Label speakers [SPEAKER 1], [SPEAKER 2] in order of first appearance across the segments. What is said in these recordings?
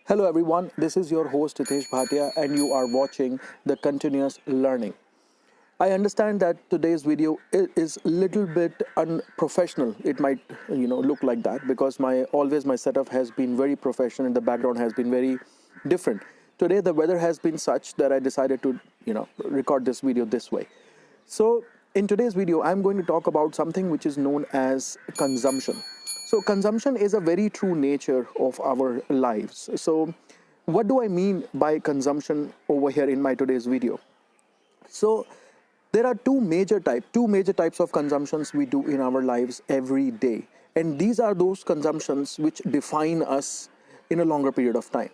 [SPEAKER 1] Hello everyone, this is your host Hitesh Bhatia and you are watching the Continuous Learning. I understand that today's video is a little bit unprofessional. It might, look like that because my setup has been very professional and the background has been very different. Today the weather has been such that I decided to, record this video this way. So in today's video, I'm going to talk about something which is known as consumption. So consumption is a very true nature of our lives. So what do I mean by consumption over here in my today's video? So there are two major types of consumptions we do in our lives every day. And these are those consumptions which define us in a longer period of time.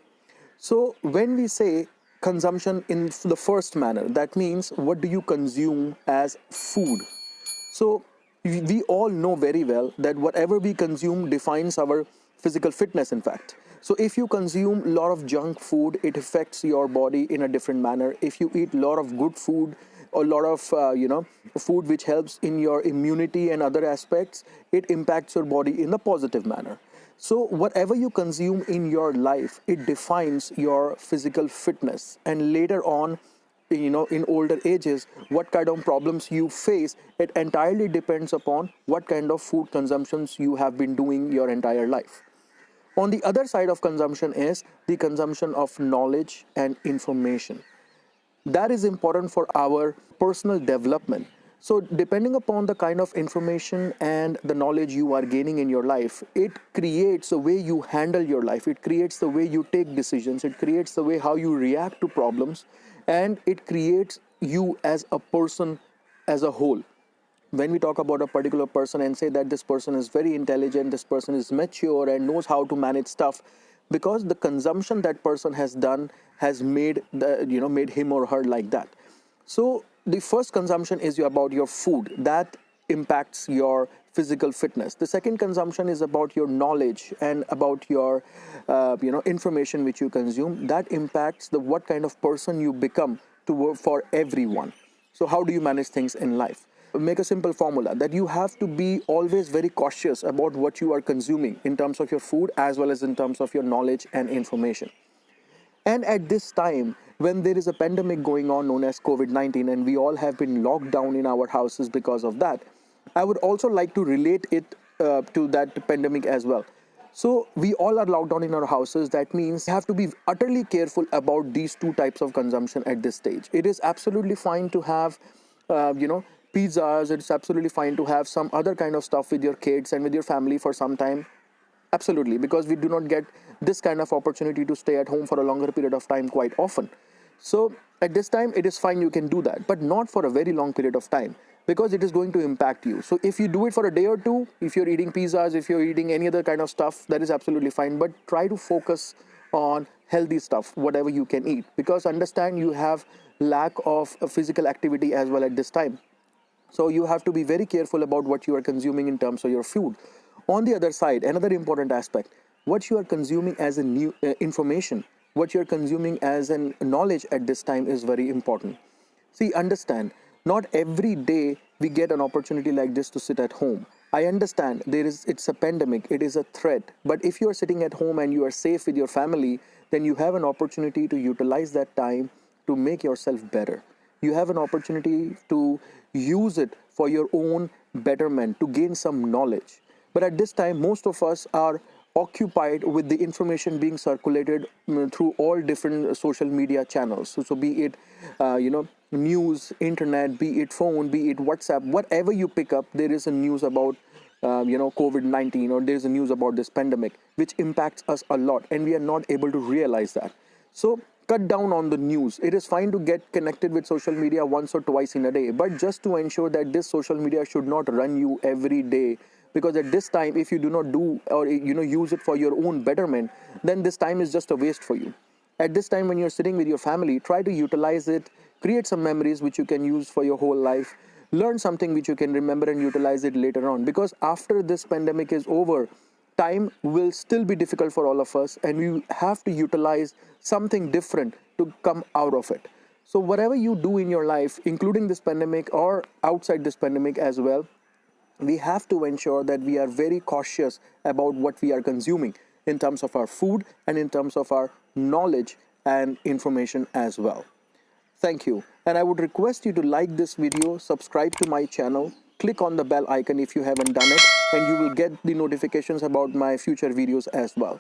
[SPEAKER 1] So when we say consumption in the first manner, that means what do you consume as food? So we all know very well that whatever we consume defines our physical fitness, in fact. So if you consume a lot of junk food, it affects your body in a different manner. If you eat a lot of good food, a lot of food which helps in your immunity and other aspects, it impacts your body in a positive manner. So whatever you consume in your life, it defines your physical fitness. And later on, in older ages, what kind of problems you face, it entirely depends upon what kind of food consumptions you have been doing your entire life. On the other side of consumption is the consumption of knowledge and information. That is important for our personal development. So depending upon the kind of information and the knowledge you are gaining in your life, it creates the way you handle your life. It creates the way you take decisions. It creates the way how you react to problems. And it creates you as a person as a whole. When we talk about a particular person and say that this person is very intelligent, this person is mature and knows how to manage stuff, because the consumption that person has done has made him or her like that. So the first consumption is about your food. That impacts your physical fitness. The second consumption is about your knowledge and about your information which you consume. That impacts what kind of person you become to work for everyone. So how do you manage things in life? Make a simple formula that you have to be always very cautious about what you are consuming in terms of your food as well as in terms of your knowledge and information. And at this time, when there is a pandemic going on known as COVID-19 and we all have been locked down in our houses because of that, I would also like to relate it to that pandemic as well. So we all are locked down in our houses. That means we have to be utterly careful about these two types of consumption at this stage. It is absolutely fine to have, pizzas. It's absolutely fine to have some other kind of stuff with your kids and with your family for some time. Absolutely, because we do not get this kind of opportunity to stay at home for a longer period of time quite often. So at this time, it is fine, you can do that, but not for a very long period of time because it is going to impact you. So if you do it for a day or two, if you're eating pizzas, if you're eating any other kind of stuff, that is absolutely fine. But try to focus on healthy stuff, whatever you can eat, because understand you have lack of physical activity as well at this time. So you have to be very careful about what you are consuming in terms of your food. On the other side, another important aspect, what you are consuming as a new information, what you are consuming as a knowledge at this time is very important. See, understand, not every day we get an opportunity like this to sit at home. I understand it's a pandemic, it is a threat, but if you are sitting at home and you are safe with your family, then you have an opportunity to utilize that time to make yourself better. You have an opportunity to use it for your own betterment, to gain some knowledge. But at this time, most of us are occupied with the information being circulated through all different social media channels. So be it, news, internet, be it phone, be it WhatsApp, whatever you pick up, there is a news about, COVID-19 or there is a news about this pandemic, which impacts us a lot. And we are not able to realize that. So cut down on the news. It is fine to get connected with social media once or twice in a day, but just to ensure that this social media should not run you every day. Because at this time, if you do not do or use it for your own betterment, then this time is just a waste for you. At this time, when you're sitting with your family, try to utilize it, create some memories which you can use for your whole life, learn something which you can remember and utilize it later on. Because after this pandemic is over, time will still be difficult for all of us, and we have to utilize something different to come out of it. So whatever you do in your life, including this pandemic or outside this pandemic as well, we have to ensure that we are very cautious about what we are consuming in terms of our food and in terms of our knowledge and information as well. Thank you. And I would request you to like this video, subscribe to my channel, click on the bell icon if you haven't done it, and you will get the notifications about my future videos as well.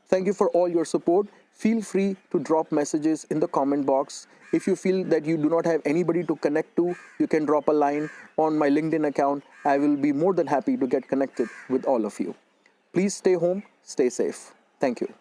[SPEAKER 1] Thank you for all your support. Feel free to drop messages in the comment box. If you feel that you do not have anybody to connect to, you can drop a line on my LinkedIn account. I will be more than happy to get connected with all of you. Please stay home, stay safe. Thank you.